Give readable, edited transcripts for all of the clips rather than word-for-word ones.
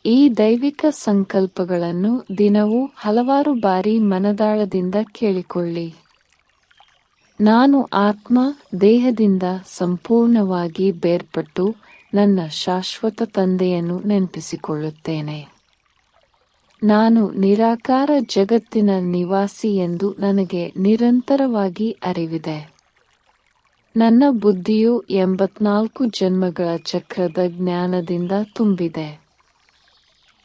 ಈ ದೈವಿಕ ಸಂಕಲ್ಪಗಳನ್ನು ದಿನವೂ ಹಲವಾರು ಬಾರಿ ಮನದಾಳದಿಂದ ಕೇಳಿಕೊಳ್ಳಿ. ನಾನು ಆತ್ಮ ದೇಹದಿಂದ ಸಂಪೂರ್ಣವಾಗಿ ಬೇರ್ಪಟ್ಟು ನನ್ನ ಶಾಶ್ವತ ತಂದೆಯನ್ನು ನೆನಪಿಸಿಕೊಳ್ಳುತ್ತೇನೆ. ನಾನು ನಿರಾಕಾರ ಜಗತ್ತಿನ ನಿವಾಸಿ ಎಂದು ನನಗೆ ನಿರಂತರವಾಗಿ ಅರಿವಿದೆ. ನನ್ನ ಬುದ್ಧಿಯು 84 ಜನ್ಮಗಳ ಚಕ್ರದ ಜ್ಞಾನದಿಂದ ತುಂಬಿದೆ.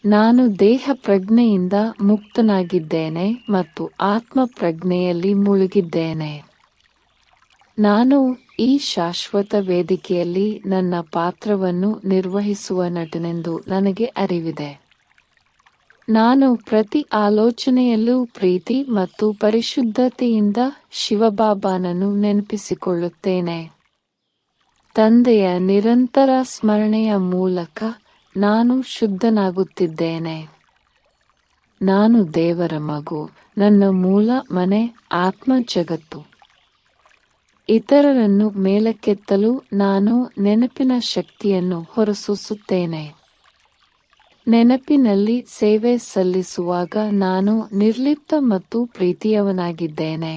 ನಾನು ದೇಹ ಪ್ರಜ್ಞೆಯಿಂದ ಮುಕ್ತನಾಗಿದ್ದೇನೆ ಮತ್ತು ಆತ್ಮ ಪ್ರಜ್ಞೆಯಲ್ಲಿ ಮುಳುಗಿದ್ದೇನೆ. ನಾನು ಈ ಶಾಶ್ವತ ವೇದಿಕೆಯಲ್ಲಿ ನನ್ನ ಪಾತ್ರವನ್ನು ನಿರ್ವಹಿಸುವ ನಟನೆಂದು ನನಗೆ ಅರಿವಿದೆ. ನಾನು ಪ್ರತಿ ಆಲೋಚನೆಯಲ್ಲೂ ಪ್ರೀತಿ ಮತ್ತು ಪರಿಶುದ್ಧತೆಯಿಂದ ಶಿವಬಾಬಾನನ್ನು ನೆನಪಿಸಿಕೊಳ್ಳುತ್ತೇನೆ. ತಂದೆಯ ನಿರಂತರ ಸ್ಮರಣೆಯ ಮೂಲಕ ನಾನು ಶುದ್ಧನಾಗುತ್ತಿದ್ದೇನೆ. ನಾನು ದೇವರ ಮಗು. ನನ್ನ ಮೂಲ ಮನೆ ಆತ್ಮ ಜಗತ್ತು. ಇತರರನ್ನು ಮೇಲಕ್ಕೆತ್ತಲು ನಾನು ನೆನಪಿನ ಶಕ್ತಿಯನ್ನು ಹೊರಸೂಸುತ್ತೇನೆ. ನೆನಪಿನಲ್ಲಿ ಸೇವೆ ಸಲ್ಲಿಸುವಾಗ ನಾನು ನಿರ್ಲಿಪ್ತ ಮತ್ತು ಪ್ರೀತಿಯವನಾಗಿದ್ದೇನೆ.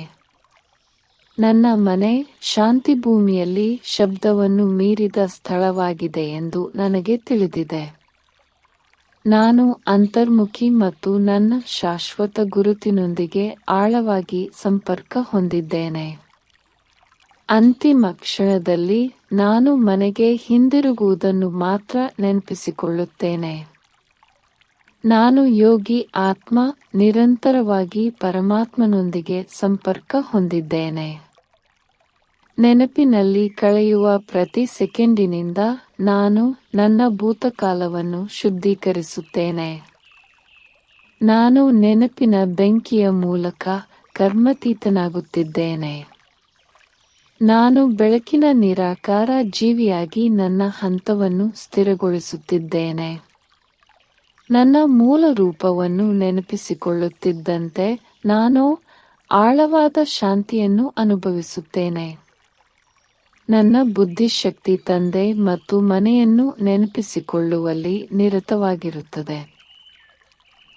ನನ್ನ ಮನೆ ಶಾಂತಿಭೂಮಿಯಲ್ಲಿ ಶಬ್ದವನ್ನು ಮೀರಿದ ಸ್ಥಳವಾಗಿದೆ ಎಂದು ನನಗೆ ತಿಳಿದಿದೆ. ನಾನು ಅಂತರ್ಮುಖಿ ಮತ್ತು ನನ್ನ ಶಾಶ್ವತ ಗುರುತಿನೊಂದಿಗೆ ಆಳವಾಗಿ ಸಂಪರ್ಕ ಹೊಂದಿದ್ದೇನೆ. ಅಂತಿಮ ಕ್ಷಣದಲ್ಲಿ ನಾನು ಮನೆಗೆ ಹಿಂದಿರುಗುವುದನ್ನು ಮಾತ್ರ ನೆನಪಿಸಿಕೊಳ್ಳುತ್ತೇನೆ. ನಾನು ಯೋಗಿ ಆತ್ಮ, ನಿರಂತರವಾಗಿ ಪರಮಾತ್ಮನೊಂದಿಗೆ ಸಂಪರ್ಕ ಹೊಂದಿದ್ದೇನೆ. ನೆನಪಿನಲ್ಲಿ ಕಳೆಯುವ ಪ್ರತಿ ಸೆಕೆಂಡಿನಿಂದ ನಾನು ನನ್ನ ಭೂತಕಾಲವನ್ನು ಶುದ್ಧೀಕರಿಸುತ್ತೇನೆ. ನಾನು ನೆನಪಿನ ಬೆಂಕಿಯ ಮೂಲಕ ಕರ್ಮಾತೀತನಾಗುತ್ತಿದ್ದೇನೆ. ನಾನು ಬೆಳಕಿನ ನಿರಾಕಾರ ಜೀವಿಯಾಗಿ ನನ್ನ ಹಂತವನ್ನು ಸ್ಥಿರಗೊಳಿಸುತ್ತಿದ್ದೇನೆ. ನನ್ನ ಮೂಲ ರೂಪವನ್ನು ನೆನಪಿಸಿಕೊಳ್ಳುತ್ತಿದ್ದಂತೆ ನಾನು ಆಳವಾದ ಶಾಂತಿಯನ್ನು ಅನುಭವಿಸುತ್ತೇನೆ. ನನ್ನ ಬುದ್ಧಿಶಕ್ತಿ ತಂದೆ ಮತ್ತು ಮನೆಯನ್ನು ನೆನಪಿಸಿಕೊಳ್ಳುವಲ್ಲಿ ನಿರತವಾಗಿರುತ್ತದೆ.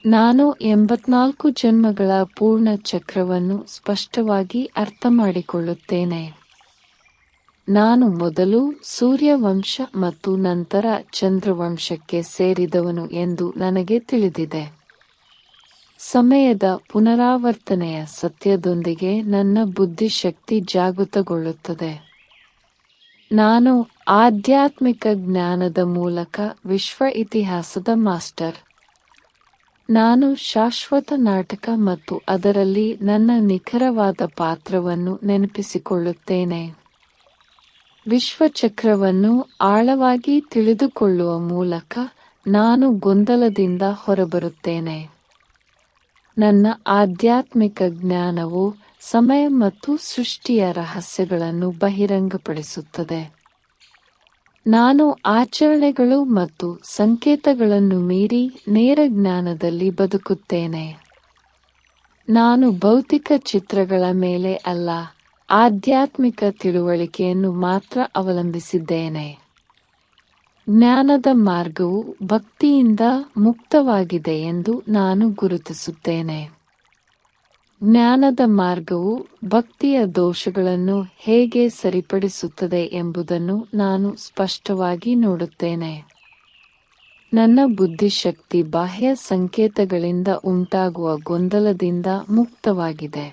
ನಾನು 84 ಜನ್ಮಗಳ ಪೂರ್ಣ ಚಕ್ರವನ್ನು ಸ್ಪಷ್ಟವಾಗಿ ಅರ್ಥಮಾಡಿಕೊಳ್ಳುತ್ತೇನೆ. ನಾನು ಮೊದಲು ಸೂರ್ಯವಂಶ ಮತ್ತು ನಂತರ ಚಂದ್ರವಂಶಕ್ಕೆ ಸೇರಿದವನು ಎಂದು ನನಗೆ ತಿಳಿದಿದೆ. ಸಮಯದ ಪುನರಾವರ್ತನೆಯ ಸತ್ಯದೊಂದಿಗೆ ನನ್ನ ಬುದ್ಧಿಶಕ್ತಿ ಜಾಗೃತಗೊಳ್ಳುತ್ತದೆ. ನಾನು ಆಧ್ಯಾತ್ಮಿಕ ಜ್ಞಾನದ ಮೂಲಕ ವಿಶ್ವ ಇತಿಹಾಸದ ಮಾಸ್ಟರ್. ನಾನು ಶಾಶ್ವತ ನಾಟಕ ಮತ್ತು ಅದರಲ್ಲಿ ನನ್ನ ನಿಖರವಾದ ಪಾತ್ರವನ್ನು ನೆನಪಿಸಿಕೊಳ್ಳುತ್ತೇನೆ. ವಿಶ್ವಚಕ್ರವನ್ನು ಆಳವಾಗಿ ತಿಳಿದುಕೊಳ್ಳುವ ಮೂಲಕ ನಾನು ಗೊಂದಲದಿಂದ ಹೊರಬರುತ್ತೇನೆ. ನನ್ನ ಆಧ್ಯಾತ್ಮಿಕ ಜ್ಞಾನವು ಸಮಯ ಮತ್ತು ಸೃಷ್ಟಿಯ ರಹಸ್ಯಗಳನ್ನು ಬಹಿರಂಗಪಡಿಸುತ್ತದೆ. ನಾನು ಆಚರಣೆಗಳು ಮತ್ತು ಸಂಕೇತಗಳನ್ನು ಮೀರಿ ನೇರ ಜ್ಞಾನದಲ್ಲಿ ಬದುಕುತ್ತೇನೆ. ನಾನು ಭೌತಿಕ ಚಿತ್ರಗಳ ಮೇಲೆ ಅಲ್ಲ, ಆಧ್ಯಾತ್ಮಿಕ ತಿಳುವಳಿಕೆಯನ್ನು ಮಾತ್ರ ಅವಲಂಬಿಸಿದ್ದೇನೆ. ಜ್ಞಾನದ ಮಾರ್ಗವು ಭಕ್ತಿಯಿಂದ ಮುಕ್ತವಾಗಿದೆ ಎಂದು ನಾನು ಗುರುತಿಸುತ್ತೇನೆ. ಜ್ಞಾನದ ಮಾರ್ಗವು ಭಕ್ತಿಯ ದೋಷಗಳನ್ನು ಹೇಗೆ ಸರಿಪಡಿಸುತ್ತದೆ ಎಂಬುದನ್ನು ನಾನು ಸ್ಪಷ್ಟವಾಗಿ ನೋಡುತ್ತೇನೆ. ನನ್ನ ಬುದ್ಧಿಶಕ್ತಿ ಬಾಹ್ಯ ಸಂಕೇತಗಳಿಂದ ಉಂಟಾಗುವ ಗೊಂದಲದಿಂದ ಮುಕ್ತವಾಗಿದೆ.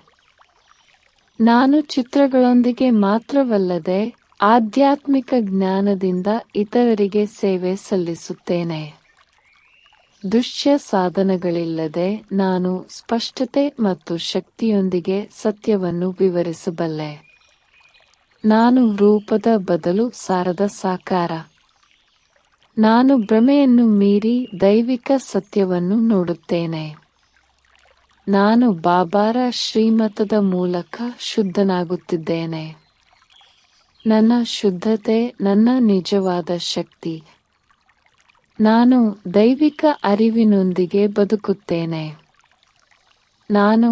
ನಾನು ಚಿತ್ರಗಳೊಂದಿಗೆ ಮಾತ್ರವಲ್ಲದೆ ಆಧ್ಯಾತ್ಮಿಕ ಜ್ಞಾನದಿಂದ ಇತರರಿಗೆ ಸೇವೆ ಸಲ್ಲಿಸುತ್ತೇನೆ. ದೃಶ್ಯ ಸಾಧನಗಳಿಲ್ಲದೆ ನಾನು ಸ್ಪಷ್ಟತೆ ಮತ್ತು ಶಕ್ತಿಯೊಂದಿಗೆ ಸತ್ಯವನ್ನು ವಿವರಿಸಬಲ್ಲೆ. ನಾನು ರೂಪದ ಬದಲು ಸಾರದ ಸಾಕಾರ. ನಾನು ಭ್ರಮೆಯನ್ನು ಮೀರಿ ದೈವಿಕ ಸತ್ಯವನ್ನು ನೋಡುತ್ತೇನೆ. ನಾನು ಬಾಬಾರ ಶ್ರೀಮತದ ಮೂಲಕ ಶುದ್ಧನಾಗುತ್ತಿದ್ದೇನೆ. ನನ್ನ ಶುದ್ಧತೆ ನನ್ನ ನಿಜವಾದ ಶಕ್ತಿ. ನಾನು ದೈವಿಕ ಅರಿವಿನೊಂದಿಗೆ ಬದುಕುತ್ತೇನೆ. ನಾನು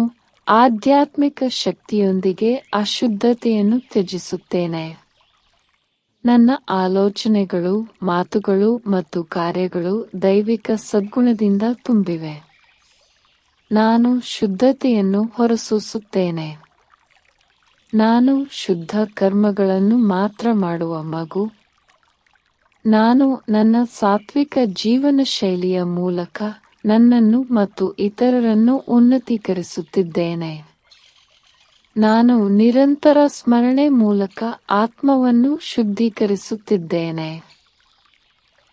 ಆಧ್ಯಾತ್ಮಿಕ ಶಕ್ತಿಯೊಂದಿಗೆ ಅಶುದ್ಧತೆಯನ್ನು ತ್ಯಜಿಸುತ್ತೇನೆ. ನನ್ನ ಆಲೋಚನೆಗಳು, ಮಾತುಗಳು ಮತ್ತು ಕಾರ್ಯಗಳು ದೈವಿಕ ಸದ್ಗುಣದಿಂದ ತುಂಬಿವೆ. ನಾನು ಶುದ್ಧತೆಯನ್ನು ಹೊರಸೂಸುತ್ತೇನೆ. ನಾನು ಶುದ್ಧ ಕರ್ಮಗಳನ್ನು ಮಾತ್ರ ಮಾಡುವ ಮಗು. ನಾನು ನನ್ನ ಸಾತ್ವಿಕ ಜೀವನ ಶೈಲಿಯ ಮೂಲಕ ನನ್ನನ್ನು ಮತ್ತು ಇತರರನ್ನು ಉನ್ನತೀಕರಿಸುತ್ತಿದ್ದೇನೆ. ನಾನು ನಿರಂತರ ಸ್ಮರಣೆ ಮೂಲಕ ಆತ್ಮವನ್ನು ಶುದ್ಧೀಕರಿಸುತ್ತಿದ್ದೇನೆ.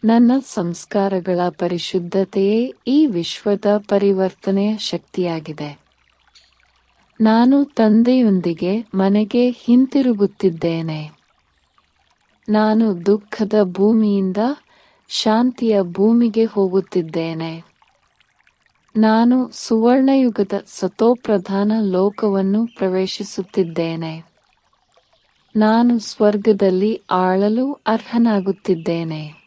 ನನ್ನ ಸಂಸ್ಕಾರಗಳ ಪರಿಶುದ್ಧತೆಯೇ ಈ ವಿಶ್ವದ ಪರಿವರ್ತನೆಯ ಶಕ್ತಿಯಾಗಿದೆ. ನಾನು ತಂದೆಯೊಂದಿಗೆ ಮನೆಗೆ ಹಿಂತಿರುಗುತ್ತಿದ್ದೇನೆ. ನಾನು ದುಃಖದ ಭೂಮಿಯಿಂದ ಶಾಂತಿಯ ಭೂಮಿಗೆ ಹೋಗುತ್ತಿದ್ದೇನೆ. ನಾನು ಸುವರ್ಣಯುಗದ ಸತೋಪ್ರಧಾನ ಲೋಕವನ್ನು ಪ್ರವೇಶಿಸುತ್ತಿದ್ದೇನೆ. ನಾನು ಸ್ವರ್ಗದಲ್ಲಿ ಆಳಲು ಅರ್ಹನಾಗುತ್ತಿದ್ದೇನೆ.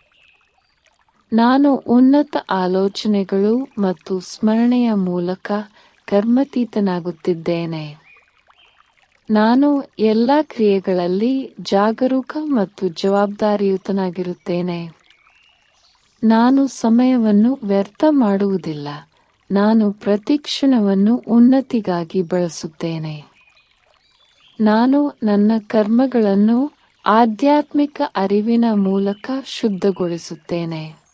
ನಾನು ಉನ್ನತ ಆಲೋಚನೆಗಳು ಮತ್ತು ಸ್ಮರಣೆಯ ಮೂಲಕ ಕರ್ಮಾತೀತನಾಗುತ್ತಿದ್ದೇನೆ. ನಾನು ಎಲ್ಲ ಕ್ರಿಯೆಗಳಲ್ಲಿ ಜಾಗರೂಕ ಮತ್ತು ಜವಾಬ್ದಾರಿಯುತನಾಗಿರುತ್ತೇನೆ. ನಾನು ಸಮಯವನ್ನು ವ್ಯರ್ಥ ಮಾಡುವುದಿಲ್ಲ. ನಾನು ಪ್ರತಿ ಕ್ಷಣವನ್ನು ಉನ್ನತಿಗಾಗಿ ಬಳಸುತ್ತೇನೆ. ನಾನು ನನ್ನ ಕರ್ಮಗಳನ್ನು ಆಧ್ಯಾತ್ಮಿಕ ಅರಿವಿನ ಮೂಲಕ ಶುದ್ಧಗೊಳಿಸುತ್ತೇನೆ.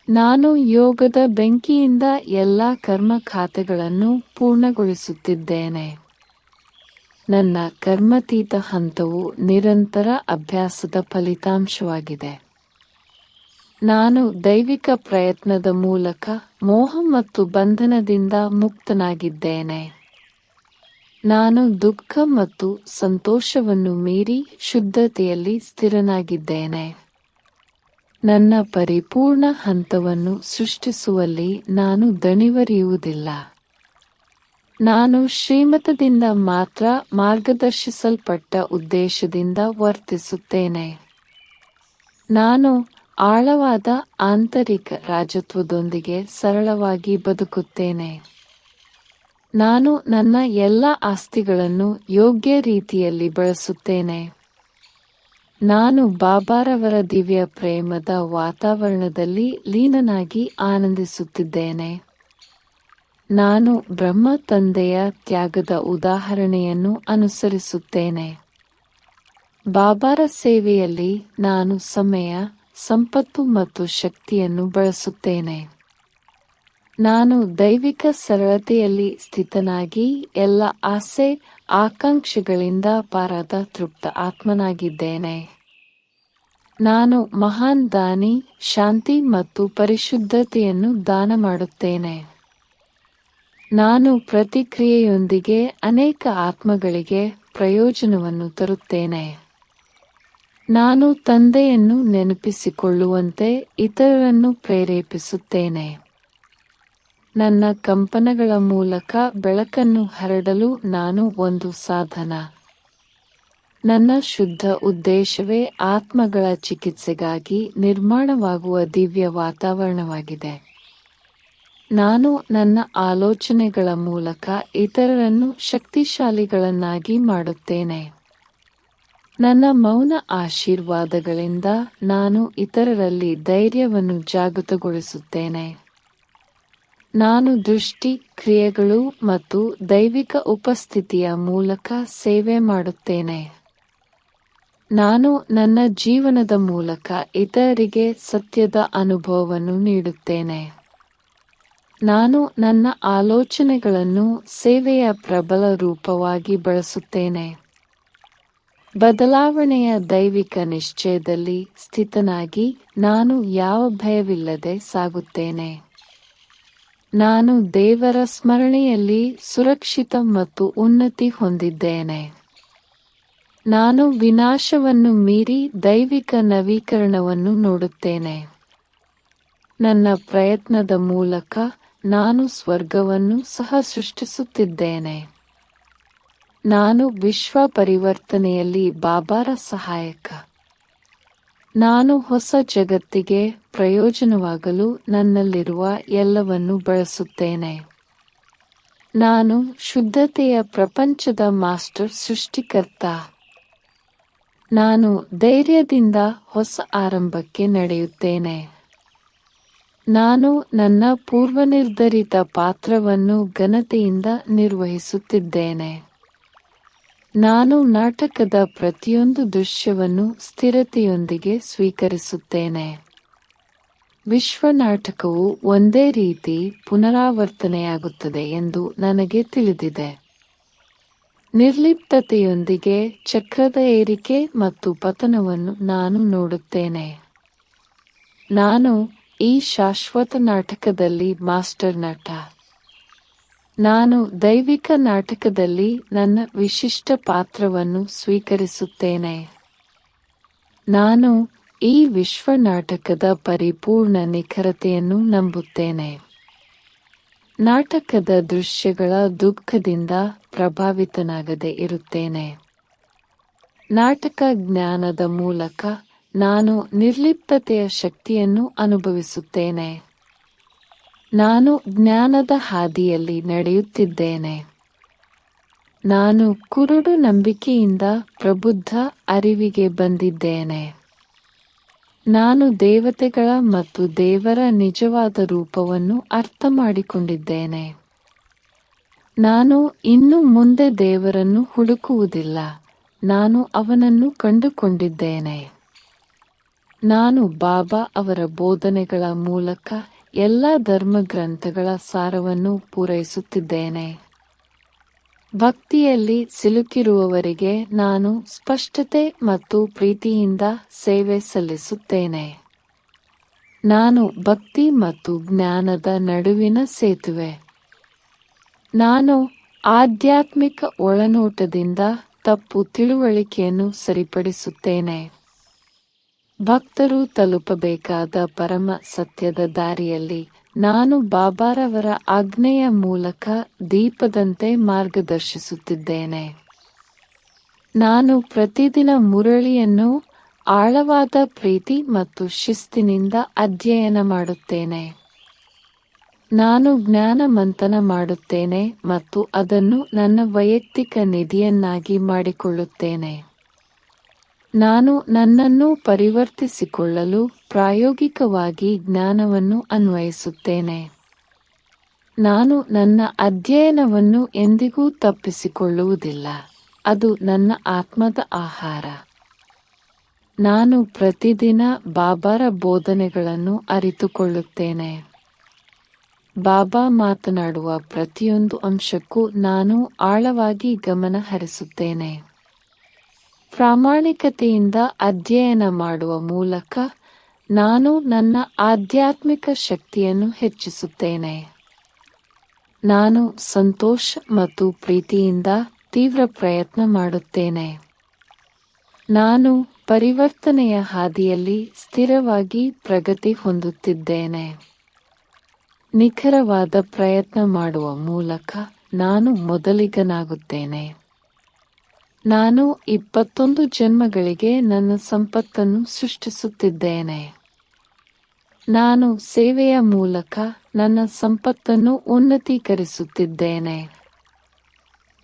ನಾನು ಯೋಗದ ಬೆಂಕಿಯಿಂದ ಎಲ್ಲ ಕರ್ಮ ಖಾತೆಗಳನ್ನು ಪೂರ್ಣಗೊಳಿಸುತ್ತಿದ್ದೇನೆ. ನನ್ನ ಕರ್ಮಾತೀತ ಹಂತವು ನಿರಂತರ ಅಭ್ಯಾಸದ ಫಲಿತಾಂಶವಾಗಿದೆ. ನಾನು ದೈವಿಕ ಪ್ರಯತ್ನದ ಮೂಲಕ ಮೋಹ ಮತ್ತು ಬಂಧನದಿಂದ ಮುಕ್ತನಾಗಿದ್ದೇನೆ. ನಾನು ದುಃಖ ಮತ್ತು ಸಂತೋಷವನ್ನು ಮೀರಿ ಶುದ್ಧತೆಯಲ್ಲಿ ಸ್ಥಿರನಾಗಿದ್ದೇನೆ. ನನ್ನ ಪರಿಪೂರ್ಣ ಹಂತವನ್ನು ಸೃಷ್ಟಿಸುವಲ್ಲಿ ನಾನು ದಣಿವರಿಯುವುದಿಲ್ಲ. ನಾನು ಶ್ರೀಮತದಿಂದ ಮಾತ್ರ ಮಾರ್ಗದರ್ಶಿಸಲ್ಪಟ್ಟ ಉದ್ದೇಶದಿಂದ ವರ್ತಿಸುತ್ತೇನೆ. ನಾನು ಆಳವಾದ ಆಂತರಿಕ ರಾಜತ್ವದೊಂದಿಗೆ ಸರಳವಾಗಿ ಬದುಕುತ್ತೇನೆ. ನಾನು ನನ್ನ ಎಲ್ಲ ಆಸ್ತಿಗಳನ್ನು ಯೋಗ್ಯ ರೀತಿಯಲ್ಲಿ ಬಳಸುತ್ತೇನೆ. ನಾನು ಬಾಬಾರವರ ದಿವ್ಯ ಪ್ರೇಮದ ವಾತಾವರಣದಲ್ಲಿ ಲೀನನಾಗಿ ಆನಂದಿಸುತ್ತಿದ್ದೇನೆ. ನಾನು ಬ್ರಹ್ಮ ತಂದೆಯ ತ್ಯಾಗದ ಉದಾಹರಣೆಯನ್ನು ಅನುಸರಿಸುತ್ತೇನೆ. ಬಾಬಾರ ಸೇವೆಯಲ್ಲಿ ನಾನು ಸಮಯ, ಸಂಪತ್ತು ಮತ್ತು ಶಕ್ತಿಯನ್ನು ಬಳಸುತ್ತೇನೆ. ನಾನು ದೈವಿಕ ಸರಳತೆಯಲ್ಲಿ ಸ್ಥಿತನಾಗಿ ಎಲ್ಲ ಆಸೆ ಆಕಾಂಕ್ಷೆಗಳಿಂದ ಪಾರಾದ ತೃಪ್ತ ಆತ್ಮನಾಗಿದ್ದೇನೆ. ನಾನು ಮಹಾನ್ ದಾನಿ, ಶಾಂತಿ ಮತ್ತು ಪರಿಶುದ್ಧತೆಯನ್ನು ದಾನ ಮಾಡುತ್ತೇನೆ. ನಾನು ಪ್ರತಿಕ್ರಿಯೆಯೊಂದಿಗೆ ಅನೇಕ ಆತ್ಮಗಳಿಗೆ ಪ್ರಯೋಜನವನ್ನು ತರುತ್ತೇನೆ. ನಾನು ತಂದೆಯನ್ನು ನೆನಪಿಸಿಕೊಳ್ಳುವಂತೆ ಇತರರನ್ನು ಪ್ರೇರೇಪಿಸುತ್ತೇನೆ. ನನ್ನ ಕಂಪನಗಳ ಮೂಲಕ ಬೆಳಕನ್ನು ಹರಡಲು ನಾನು ಒಂದು ಸಾಧನ. ನನ್ನ ಶುದ್ಧ ಉದ್ದೇಶವೇ ಆತ್ಮಗಳ ಚಿಕಿತ್ಸೆಗಾಗಿ ನಿರ್ಮಾಣವಾಗುವ ದಿವ್ಯ ವಾತಾವರಣವಾಗಿದೆ. ನಾನು ನನ್ನ ಆಲೋಚನೆಗಳ ಮೂಲಕ ಇತರರನ್ನು ಶಕ್ತಿಶಾಲಿಗಳನ್ನಾಗಿ ಮಾಡುತ್ತೇನೆ. ನನ್ನ ಮೌನ ಆಶೀರ್ವಾದಗಳಿಂದ ನಾನು ಇತರರಲ್ಲಿ ಧೈರ್ಯವನ್ನು ಜಾಗೃತಗೊಳಿಸುತ್ತೇನೆ. ನಾನು ದೃಷ್ಟಿ, ಕ್ರಿಯೆಗಳು ಮತ್ತು ದೈವಿಕ ಉಪಸ್ಥಿತಿಯ ಮೂಲಕ ಸೇವೆ ಮಾಡುತ್ತೇನೆ. ನಾನು ನನ್ನ ಜೀವನದ ಮೂಲಕ ಇತರರಿಗೆ ಸತ್ಯದ ಅನುಭವವನ್ನು ನೀಡುತ್ತೇನೆ. ನಾನು ನನ್ನ ಆಲೋಚನೆಗಳನ್ನು ಸೇವೆಯ ಪ್ರಬಲ ರೂಪವಾಗಿ ಬಳಸುತ್ತೇನೆ. ಬದಲಾವಣೆಯ ದೈವಿಕ ನಿಶ್ಚಯದಲ್ಲಿ ಸ್ಥಿತನಾಗಿ ನಾನು ಯಾವ ಭಯವಿಲ್ಲದೆ ಸಾಗುತ್ತೇನೆ. ನಾನು ದೇವರ ಸ್ಮರಣೆಯಲ್ಲಿ ಸುರಕ್ಷಿತ ಮತ್ತು ಉನ್ನತಿ ಹೊಂದಿದ್ದೇನೆ. ನಾನು ವಿನಾಶವನ್ನು ಮೀರಿ ದೈವಿಕ ನವೀಕರಣವನ್ನು ನೋಡುತ್ತೇನೆ. ನನ್ನ ಪ್ರಯತ್ನದ ಮೂಲಕ ನಾನು ಸ್ವರ್ಗವನ್ನು ಸಹ ಸೃಷ್ಟಿಸುತ್ತಿದ್ದೇನೆ. ನಾನು ವಿಶ್ವ ಪರಿವರ್ತನೆಯಲ್ಲಿ ಬಾಬಾರ ಸಹಾಯಕ. ನಾನು ಹೊಸ ಜಗತ್ತಿಗೆ ಪ್ರಯೋಜನವಾಗಲು ನನ್ನಲ್ಲಿರುವ ಎಲ್ಲವನ್ನೂ ಬಳಸುತ್ತೇನೆ. ನಾನು ಶುದ್ಧತೆಯ ಪ್ರಪಂಚದ ಮಾಸ್ಟರ್ ಸೃಷ್ಟಿಕರ್ತ. ನಾನು ಧೈರ್ಯದಿಂದ ಹೊಸ ಆರಂಭಕ್ಕೆ ನಡೆಯುತ್ತೇನೆ. ನಾನು ನನ್ನ ಪೂರ್ವನಿರ್ಧರಿತ ಪಾತ್ರವನ್ನು ಘನತೆಯಿಂದ ನಿರ್ವಹಿಸುತ್ತಿದ್ದೇನೆ. ನಾನು ನಾಟಕದ ಪ್ರತಿಯೊಂದು ದೃಶ್ಯವನ್ನು ಸ್ಥಿರತೆಯೊಂದಿಗೆ ಸ್ವೀಕರಿಸುತ್ತೇನೆ. ವಿಶ್ವ ನಾಟಕವು ಒಂದೇ ರೀತಿ ಪುನರಾವರ್ತನೆಯಾಗುತ್ತದೆ ಎಂದು ನನಗೆ ತಿಳಿದಿದೆ. ನಿರ್ಲಿಪ್ತತೆಯೊಂದಿಗೆ ಚಕ್ರದ ಏರಿಕೆ ಮತ್ತು ಪತನವನ್ನು ನಾನು ನೋಡುತ್ತೇನೆ. ನಾನು ಈ ಶಾಶ್ವತ ನಾಟಕದಲ್ಲಿ ಮಾಸ್ಟರ್ ನಟ. ನಾನು ದೈವಿಕ ನಾಟಕದಲ್ಲಿ ನನ್ನ ವಿಶಿಷ್ಟ ಪಾತ್ರವನ್ನು ಸ್ವೀಕರಿಸುತ್ತೇನೆ. ನಾನು ಈ ವಿಶ್ವ ನಾಟಕದ ಪರಿಪೂರ್ಣ ನಿಖರತೆಯನ್ನು ನಂಬುತ್ತೇನೆ. ನಾಟಕದ ದೃಶ್ಯಗಳ ದುಃಖದಿಂದ ಪ್ರಭಾವಿತನಾಗದೆ ಇರುತ್ತೇನೆ. ನಾಟಕ ಜ್ಞಾನದ ಮೂಲಕ ನಾನು ನಿರ್ಲಿಪ್ತತೆಯ ಶಕ್ತಿಯನ್ನು ಅನುಭವಿಸುತ್ತೇನೆ. ನಾನು ಜ್ಞಾನದ ಹಾದಿಯಲ್ಲಿ ನಡೆಯುತ್ತಿದ್ದೇನೆ. ನಾನು ಕುರುಡು ನಂಬಿಕೆಯಿಂದ ಪ್ರಬುದ್ಧ ಅರಿವಿಗೆ ಬಂದಿದ್ದೇನೆ. ನಾನು ದೇವತೆಗಳ ಮತ್ತು ದೇವರ ನಿಜವಾದ ರೂಪವನ್ನು ಅರ್ಥಮಾಡಿಕೊಂಡಿದ್ದೇನೆ. ನಾನು ಇನ್ನು ಮುಂದೆ ದೇವರನ್ನು ಹುಡುಕುವುದಿಲ್ಲ, ನಾನು ಅವನನ್ನು ಕಂಡುಕೊಂಡಿದ್ದೇನೆ. ನಾನು ಬಾಬಾ ಅವರ ಬೋಧನೆಗಳ ಮೂಲಕ ಎಲ್ಲ ಧರ್ಮಗ್ರಂಥಗಳ ಸಾರವನ್ನು ಪೂರೈಸುತ್ತಿದ್ದೇನೆ. ಭಕ್ತಿಯಲ್ಲಿ ಸಿಲುಕಿರುವವರಿಗೆ ನಾನು ಸ್ಪಷ್ಟತೆ ಮತ್ತು ಪ್ರೀತಿಯಿಂದ ಸೇವೆ ಸಲ್ಲಿಸುತ್ತೇನೆ. ನಾನು ಭಕ್ತಿ ಮತ್ತು ಜ್ಞಾನದ ನಡುವಿನ ಸೇತುವೆ. ನಾನು ಆಧ್ಯಾತ್ಮಿಕ ಒಳನೋಟದಿಂದ ತಪ್ಪು ತಿಳುವಳಿಕೆಯನ್ನು ಸರಿಪಡಿಸುತ್ತೇನೆ. ಭಕ್ತರು ತಲುಪಬೇಕಾದ ಪರಮ ಸತ್ಯದ ದಾರಿಯಲ್ಲಿ ನಾನು ಬಾಬಾರವರ ಆಜ್ಞೆಯ ಮೂಲಕ ದೀಪದಂತೆ ಮಾರ್ಗದರ್ಶಿಸುತ್ತಿದ್ದೇನೆ. ನಾನು ಪ್ರತಿದಿನ ಮುರಳಿಯನ್ನು ಆಳವಾದ ಪ್ರೀತಿ ಮತ್ತು ಶಿಸ್ತಿನಿಂದ ಅಧ್ಯಯನ ಮಾಡುತ್ತೇನೆ. ನಾನು ಜ್ಞಾನ ಮಂಥನ ಮಾಡುತ್ತೇನೆ ಮತ್ತು ಅದನ್ನು ನನ್ನ ವೈಯಕ್ತಿಕ ನಿಧಿಯನ್ನಾಗಿ ಮಾಡಿಕೊಳ್ಳುತ್ತೇನೆ. ನಾನು ನನ್ನನ್ನು ಪರಿವರ್ತಿಸಿಕೊಳ್ಳಲು ಪ್ರಾಯೋಗಿಕವಾಗಿ ಜ್ಞಾನವನ್ನು ಅನ್ವಯಿಸುತ್ತೇನೆ. ನಾನು ನನ್ನ ಅಧ್ಯಯನವನ್ನು ಎಂದಿಗೂ ತಪ್ಪಿಸಿಕೊಳ್ಳುವುದಿಲ್ಲ, ಅದು ನನ್ನ ಆತ್ಮದ ಆಹಾರ. ನಾನು ಪ್ರತಿದಿನ ಬಾಬಾರ ಬೋಧನೆಗಳನ್ನು ಅರಿತುಕೊಳ್ಳುತ್ತೇನೆ. ಬಾಬಾ ಮಾತನಾಡುವ ಪ್ರತಿಯೊಂದು ಅಂಶಕ್ಕೂ ನಾನು ಆಳವಾಗಿ ಗಮನ ಹರಿಸುತ್ತೇನೆ. ಪ್ರಾಮಾಣಿಕತೆಯಿಂದ ಅಧ್ಯಯನ ಮಾಡುವ ಮೂಲಕ ನಾನು ನನ್ನ ಆಧ್ಯಾತ್ಮಿಕ ಶಕ್ತಿಯನ್ನು ಹೆಚ್ಚಿಸುತ್ತೇನೆ. ನಾನು ಸಂತೋಷ ಮತ್ತು ಪ್ರೀತಿಯಿಂದ ತೀವ್ರ ಪ್ರಯತ್ನ ಮಾಡುತ್ತೇನೆ. ನಾನು ಪರಿವರ್ತನೆಯ ಹಾದಿಯಲ್ಲಿ ಸ್ಥಿರವಾಗಿ ಪ್ರಗತಿ ಹೊಂದುತ್ತಿದ್ದೇನೆ. ನಿಖರವಾದ ಪ್ರಯತ್ನ ಮಾಡುವ ಮೂಲಕ ನಾನು ಮೊದಲಿಗನಾಗುತ್ತೇನೆ. ನಾನು 21 ಜನ್ಮಗಳಿಗೆ ನನ್ನ ಸಂಪತ್ತನ್ನು ಸೃಷ್ಟಿಸುತ್ತಿದ್ದೇನೆ. ನಾನು ಸೇವೆಯ ಮೂಲಕ ನನ್ನ ಸಂಪತ್ತನ್ನು ಉನ್ನತೀಕರಿಸುತ್ತಿದ್ದೇನೆ.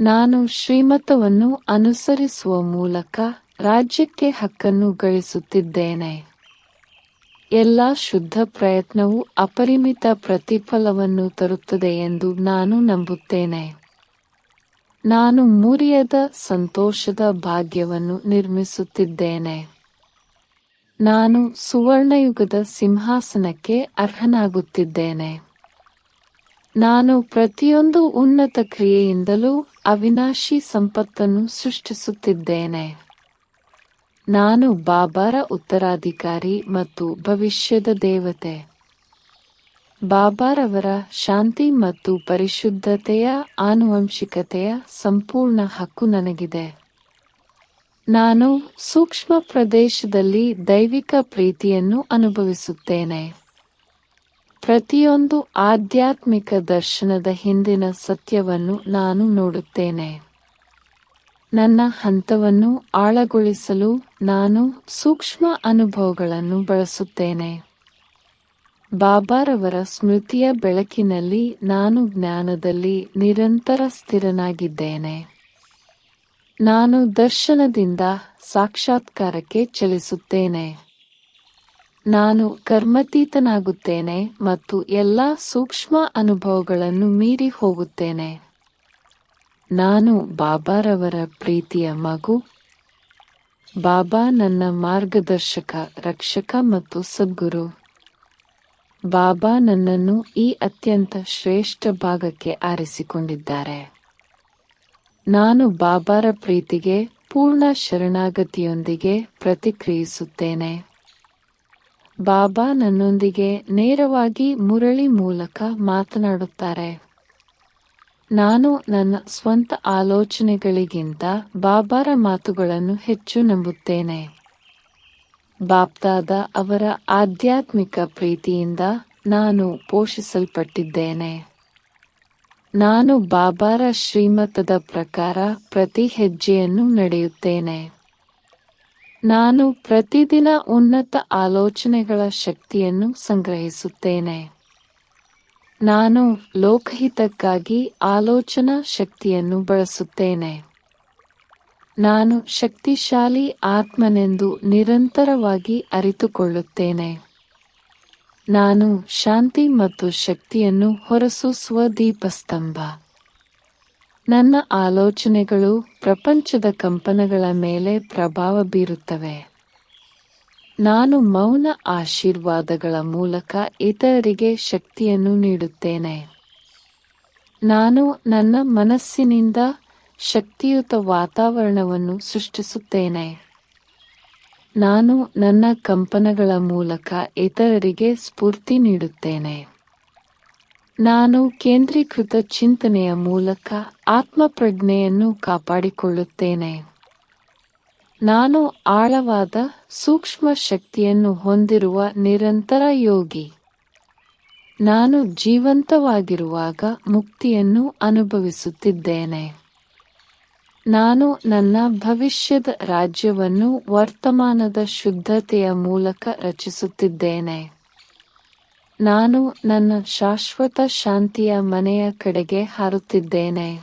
ನಾನು ಶ್ರೀಮತವನ್ನು ಅನುಸರಿಸುವ ಮೂಲಕ ರಾಜ್ಯಕ್ಕೆ ಹಕ್ಕನ್ನು ಗಳಿಸುತ್ತಿದ್ದೇನೆ. ಎಲ್ಲ ಶುದ್ಧ ಪ್ರಯತ್ನವು ಅಪರಿಮಿತ ಪ್ರತಿಫಲವನ್ನು ತರುತ್ತದೆ ಎಂದು ನಾನು ನಂಬುತ್ತೇನೆ. ನಾನು ಮುರಿಯದ ಸಂತೋಷದ ಭಾಗ್ಯವನ್ನು ನಿರ್ಮಿಸುತ್ತಿದ್ದೇನೆ. ನಾನು ಸುವರ್ಣಯುಗದ ಸಿಂಹಾಸನಕ್ಕೆ ಅರ್ಹನಾಗುತ್ತಿದ್ದೇನೆ. ನಾನು ಪ್ರತಿಯೊಂದು ಉನ್ನತ ಕ್ರಿಯೆಯಿಂದಲೂ ಅವಿನಾಶಿ ಸಂಪತ್ತನ್ನು ಸೃಷ್ಟಿಸುತ್ತಿದ್ದೇನೆ. ನಾನು ಬಾಬಾರ ಉತ್ತರಾಧಿಕಾರಿ ಮತ್ತು ಭವಿಷ್ಯದ ದೇವತೆ. ಬಾಬಾರವರ ಶಾಂತಿ ಮತ್ತು ಪರಿಶುದ್ಧತೆಯ ಆನುವಂಶಿಕತೆಯ ಸಂಪೂರ್ಣ ಹಕ್ಕು ನನಗಿದೆ. ನಾನು ಸೂಕ್ಷ್ಮ ಪ್ರದೇಶದಲ್ಲಿ ದೈವಿಕ ಪ್ರೀತಿಯನ್ನು ಅನುಭವಿಸುತ್ತೇನೆ. ಪ್ರತಿಯೊಂದು ಆಧ್ಯಾತ್ಮಿಕ ದರ್ಶನದ ಹಿಂದಿನ ಸತ್ಯವನ್ನು ನಾನು ನೋಡುತ್ತೇನೆ. ನನ್ನ ಹಂತವನ್ನು ಆಳಗೊಳಿಸಲು ನಾನು ಸೂಕ್ಷ್ಮ ಅನುಭವಗಳನ್ನು ಬಳಸುತ್ತೇನೆ. ಬಾಬಾರವರ ಸ್ಮೃತಿಯ ಬೆಳಕಿನಲ್ಲಿ ನಾನು ಜ್ಞಾನದಲ್ಲಿ ನಿರಂತರ ಸ್ಥಿರನಾಗಿದ್ದೇನೆ. ನಾನು ದರ್ಶನದಿಂದ ಸಾಕ್ಷಾತ್ಕಾರಕ್ಕೆ ಚಲಿಸುತ್ತೇನೆ. ನಾನು ಕರ್ಮಾತೀತನಾಗುತ್ತೇನೆ ಮತ್ತು ಎಲ್ಲಾ ಸೂಕ್ಷ್ಮ ಅನುಭವಗಳನ್ನು ಮೀರಿ ಹೋಗುತ್ತೇನೆ. ನಾನು ಬಾಬಾರವರ ಪ್ರೀತಿಯ ಮಗು. ಬಾಬಾ ನನ್ನ ಮಾರ್ಗದರ್ಶಕ, ರಕ್ಷಕ ಮತ್ತು ಸದ್ಗುರು. ಬಾಬಾ ನನ್ನನ್ನು ಈ ಅತ್ಯಂತ ಶ್ರೇಷ್ಠ ಭಾಗಕ್ಕೆ ಆರಿಸಿಕೊಂಡಿದ್ದಾರೆ. ನಾನು ಬಾಬಾರ ಪ್ರೀತಿಗೆ ಪೂರ್ಣ ಶರಣಾಗತಿಯೊಂದಿಗೆ ಪ್ರತಿಕ್ರಿಯಿಸುತ್ತೇನೆ. ಬಾಬಾ ನನ್ನೊಂದಿಗೆ ನೇರವಾಗಿ ಮುರಳಿ ಮೂಲಕ ಮಾತನಾಡುತ್ತಾರೆ. ನಾನು ನನ್ನ ಸ್ವಂತ ಆಲೋಚನೆಗಳಿಗಿಂತ ಬಾಬಾರ ಮಾತುಗಳನ್ನು ಹೆಚ್ಚು ನಂಬುತ್ತೇನೆ. ಬಾಪ್ದಾದ ಅವರ ಆಧ್ಯಾತ್ಮಿಕ ಪ್ರೀತಿಯಿಂದ ನಾನು ಪೋಷಿಸಲ್ಪಟ್ಟಿದ್ದೇನೆ. ನಾನು ಬಾಬಾರ ಶ್ರೀಮತದ ಪ್ರಕಾರ ಪ್ರತಿ ಹೆಜ್ಜೆಯನ್ನು ನಡೆಯುತ್ತೇನೆ. ನಾನು ಪ್ರತಿದಿನ ಉನ್ನತ ಆಲೋಚನೆಗಳ ಶಕ್ತಿಯನ್ನು ಸಂಗ್ರಹಿಸುತ್ತೇನೆ. ನಾನು ಲೋಕಹಿತಕ್ಕಾಗಿ ಆಲೋಚನಾ ಶಕ್ತಿಯನ್ನು ಬಳಸುತ್ತೇನೆ. ನಾನು ಶಕ್ತಿಶಾಲಿ ಆತ್ಮನೆಂದು ನಿರಂತರವಾಗಿ ಅರಿತುಕೊಳ್ಳುತ್ತೇನೆ. ನಾನು ಶಾಂತಿ ಮತ್ತು ಶಕ್ತಿಯನ್ನು ಹೊರಸೂಸುವ ದೀಪಸ್ತಂಭ. ನನ್ನ ಆಲೋಚನೆಗಳು ಪ್ರಪಂಚದ ಕಂಪನಗಳ ಮೇಲೆ ಪ್ರಭಾವ ಬೀರುತ್ತವೆ. ನಾನು ಮೌನ ಆಶೀರ್ವಾದಗಳ ಮೂಲಕ ಇತರರಿಗೆ ಶಕ್ತಿಯನ್ನು ನೀಡುತ್ತೇನೆ. ನಾನು ನನ್ನ ಮನಸ್ಸಿನಿಂದ ಶಕ್ತಿಯುತ ವಾತಾವರಣವನ್ನು ಸೃಷ್ಟಿಸುತ್ತೇನೆ. ನಾನು ನನ್ನ ಕಂಪನಗಳ ಮೂಲಕ ಇತರರಿಗೆ ಸ್ಫೂರ್ತಿ ನೀಡುತ್ತೇನೆ. ನಾನು ಕೇಂದ್ರೀಕೃತ ಚಿಂತನೆಯ ಮೂಲಕ ಆತ್ಮಪ್ರಜ್ಞೆಯನ್ನು ಕಾಪಾಡಿಕೊಳ್ಳುತ್ತೇನೆ. ನಾನು ಆಳವಾದ ಸೂಕ್ಷ್ಮ ಶಕ್ತಿಯನ್ನು ಹೊಂದಿರುವ ನಿರಂತರ ಯೋಗಿ. ನಾನು ಜೀವಂತವಾಗಿರುವಾಗ ಮುಕ್ತಿಯನ್ನು ಅನುಭವಿಸುತ್ತಿದ್ದೇನೆ. ನಾನು ನನ್ನ ಭವಿಷ್ಯದ ರಾಜ್ಯವನ್ನು ವರ್ತಮಾನದ ಶುದ್ಧತೆಯ ಮೂಲಕ ರಚಿಸುತ್ತಿದ್ದೇನೆ. ನಾನು ನನ್ನ ಶಾಶ್ವತ ಶಾಂತಿಯ ಮನೆಯ ಕಡೆಗೆ ಹಾರುತ್ತಿದ್ದೇನೆ.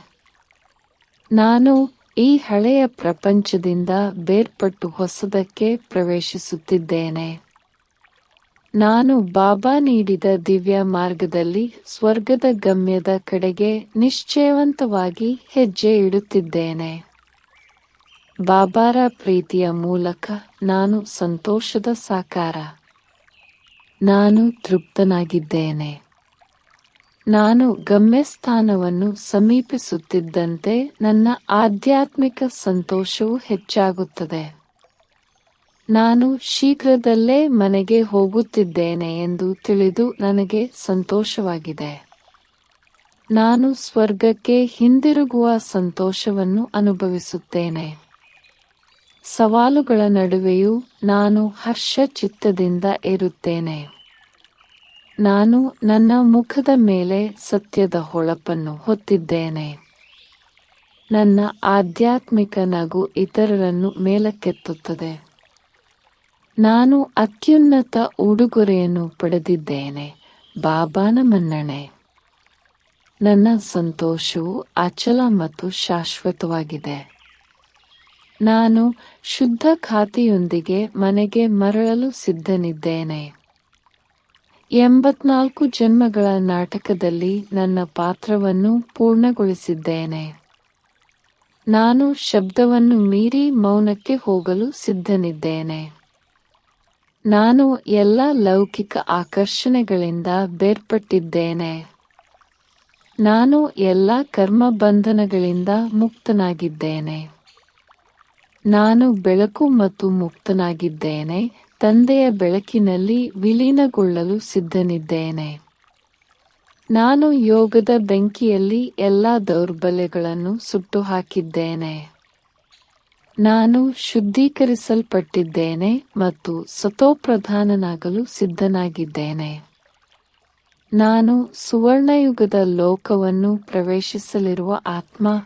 ನಾನು ಈ ಹಳೆಯ ಪ್ರಪಂಚದಿಂದ ಬೇರ್ಪಟ್ಟು ಹೊಸದಕ್ಕೆ ಪ್ರವೇಶಿಸುತ್ತಿದ್ದೇನೆ. ನಾನು ಬಾಬಾ ನೀಡಿದ ದಿವ್ಯ ಮಾರ್ಗದಲ್ಲಿ ಸ್ವರ್ಗದ ಗಮ್ಯದ ಕಡೆಗೆ ನಿಶ್ಚಯವಂತವಾಗಿ ಹೆಜ್ಜೆ ಇಡುತ್ತಿದ್ದೇನೆ. ಬಾಬಾರ ಪ್ರೀತಿಯ ಮೂಲಕ ನಾನು ಸಂತೋಷದ ಸಾಕಾರ. ನಾನು ತೃಪ್ತನಾಗಿದ್ದೇನೆ. ನಾನು ಗಮ್ಯಸ್ಥಾನವನ್ನು ಸಮೀಪಿಸುತ್ತಿದ್ದಂತೆ ನನ್ನ ಆಧ್ಯಾತ್ಮಿಕ ಸಂತೋಷವು ಹೆಚ್ಚಾಗುತ್ತದೆ. ನಾನು ಶೀಘ್ರದಲ್ಲೇ ಮನೆಗೆ ಹೋಗುತ್ತಿದ್ದೇನೆ ಎಂದು ತಿಳಿದು ನನಗೆ ಸಂತೋಷವಾಗಿದೆ. ನಾನು ಸ್ವರ್ಗಕ್ಕೆ ಹಿಂದಿರುಗುವ ಸಂತೋಷವನ್ನು ಅನುಭವಿಸುತ್ತೇನೆ. ಸವಾಲುಗಳ ನಡುವೆಯೂ ನಾನು ಹರ್ಷಚಿತ್ತದಿಂದ ಇರುತ್ತೇನೆ. ನಾನು ನನ್ನ ಮುಖದ ಮೇಲೆ ಸತ್ಯದ ಹೊಳಪನ್ನು ಹೊತ್ತಿದ್ದೇನೆ. ನನ್ನ ಆಧ್ಯಾತ್ಮಿಕ ನಗು ಇತರರನ್ನು ಮೇಲಕ್ಕೆತ್ತುತ್ತದೆ. ನಾನು ಅತ್ಯುನ್ನತ ಉಡುಗೊರೆಯನ್ನು ಪಡೆದಿದ್ದೇನೆ, ಬಾಬಾನ ಮನ್ನಣೆ. ನನ್ನ ಸಂತೋಷವು ಅಚಲ ಮತ್ತು ಶಾಶ್ವತವಾಗಿದೆ. ನಾನು ಶುದ್ಧ ಖಾತೆಯೊಂದಿಗೆ ಮನೆಗೆ ಮರಳಲು ಸಿದ್ಧನಿದ್ದೇನೆ. 84 ಜನ್ಮಗಳ ನಾಟಕದಲ್ಲಿ ನನ್ನ ಪಾತ್ರವನ್ನು ಪೂರ್ಣಗೊಳಿಸಿದ್ದೇನೆ. ನಾನು ಶಬ್ದವನ್ನು ಮೀರಿ ಮೌನಕ್ಕೆ ಹೋಗಲು ಸಿದ್ಧನಿದ್ದೇನೆ. ನಾನು ಎಲ್ಲ ಲೌಕಿಕ ಆಕರ್ಷಣೆಗಳಿಂದ ಬೇರ್ಪಟ್ಟಿದ್ದೇನೆ. ನಾನು ಎಲ್ಲ ಕರ್ಮಬಂಧನಗಳಿಂದ ಮುಕ್ತನಾಗಿದ್ದೇನೆ. ನಾನು ಬೆಳಕು ಮತ್ತು ಮುಕ್ತನಾಗಿದ್ದೇನೆ. ತಂದೆಯ ಬೆಳಕಿನಲ್ಲಿ ವಿಲೀನಗೊಳ್ಳಲು ಸಿದ್ಧನಿದ್ದೇನೆ. ನಾನು ಯೋಗದ ಬೆಂಕಿಯಲ್ಲಿ ಎಲ್ಲ ದೌರ್ಬಲ್ಯಗಳನ್ನು ಸುಟ್ಟುಹಾಕಿದ್ದೇನೆ. ನಾನು ಶುದ್ಧೀಕರಿಸಲ್ಪಟ್ಟಿದ್ದೇನೆ ಮತ್ತು ಸತೋಪ್ರಧಾನನಾಗಲು ಸಿದ್ಧನಾಗಿದ್ದೇನೆ. ನಾನು ಸುವರ್ಣಯುಗದ ಲೋಕವನ್ನು ಪ್ರವೇಶಿಸಲಿರುವ ಆತ್ಮ.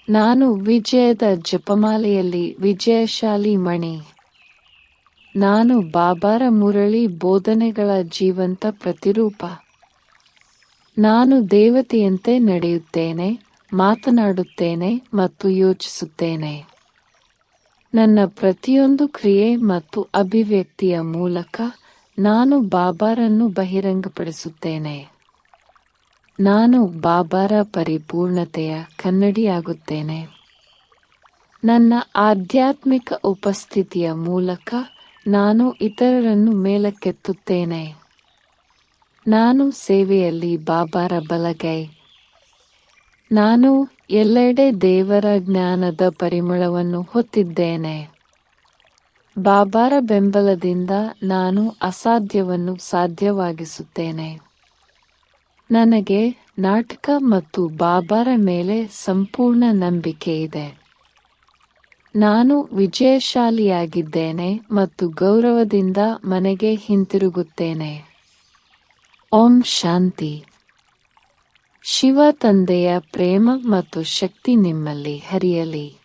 ನಾನು ವಿಜಯದ ಜಪಮಾಲೆಯಲ್ಲಿ ವಿಜಯಶಾಲಿ ಮಣಿ. ನಾನು ಬಾಬಾರ ಮುರಳಿ ಬೋಧನೆಗಳ ಜೀವಂತ ಪ್ರತಿರೂಪ. ನಾನು ದೇವತೆಯಂತೆ ನಡೆಯುತ್ತೇನೆ ಮಾತನಾಡುತ್ತೇನೆ ಮತ್ತು ಯೋಚಿಸುತ್ತೇನೆ. ನನ್ನ ಪ್ರತಿಯೊಂದು ಕ್ರಿಯೆ ಮತ್ತು ಅಭಿವ್ಯಕ್ತಿಯ ಮೂಲಕ ನಾನು ಬಾಬಾರನ್ನು ಬಹಿರಂಗಪಡಿಸುತ್ತೇನೆ. ನಾನು ಬಾಬಾರ ಪರಿಪೂರ್ಣತೆಯ ಕನ್ನಡಿಯಾಗುತ್ತೇನೆ. ನನ್ನ ಆಧ್ಯಾತ್ಮಿಕ ಉಪಸ್ಥಿತಿಯ ಮೂಲಕ ನಾನು ಇತರರನ್ನು ಮೇಲಕ್ಕೆತ್ತುತ್ತೇನೆ. ನಾನು ಸೇವೆಯಲ್ಲಿ ಬಾಬಾರ ಬಲಗೈ. ನಾನು ಎಲ್ಲೆಡೆ ದೇವರ ಜ್ಞಾನದ ಪರಿಮಳವನ್ನು ಹೊತ್ತಿದ್ದೇನೆ. ಬಾಬಾರ ಬೆಂಬಲದಿಂದ ನಾನು ಅಸಾಧ್ಯವನ್ನು ಸಾಧ್ಯವಾಗಿಸುತ್ತೇನೆ. ನನಗೆ ನಾಟಕ ಮತ್ತು ಬಾಬಾರ ಮೇಲೆ ಸಂಪೂರ್ಣ ನಂಬಿಕೆ ಇದೆ. ನಾನು ವಿಜಯಶಾಲಿಯಾಗಿದ್ದೇನೆ ಮತ್ತು ಗೌರವದಿಂದ ಮನೆಗೆ ಹಿಂತಿರುಗುತ್ತೇನೆ. ಓಂ ಶಾಂತಿ. ಶಿವ ತಂದೆಯ ಪ್ರೇಮ ಮತ್ತು ಶಕ್ತಿ ನಿಮ್ಮಲ್ಲಿ ಹರಿಯಲಿ.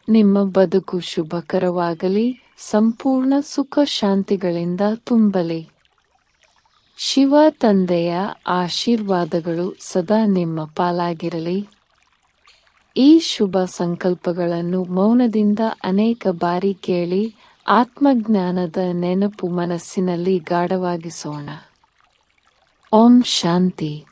ನಿಮ್ಮ ಬದುಕು ಶುಭಕರವಾಗಲಿ, ಸಂಪೂರ್ಣ ಸುಖ ಶಾಂತಿಗಳಿಂದ ತುಂಬಲಿ. ಶಿವ ತಂದೆಯ ಆಶೀರ್ವಾದಗಳು ಸದಾ ನಿಮ್ಮ ಪಾಲಾಗಿರಲಿ. ಈ ಶುಭ ಸಂಕಲ್ಪಗಳನ್ನು ಮೌನದಿಂದ ಅನೇಕ ಬಾರಿ ಕೇಳಿ ಆತ್ಮಜ್ಞಾನದ ನೆನಪು ಮನಸ್ಸಿನಲ್ಲಿ ಗಾಢವಾಗಿಸೋಣ. ಓಂ ಶಾಂತಿ.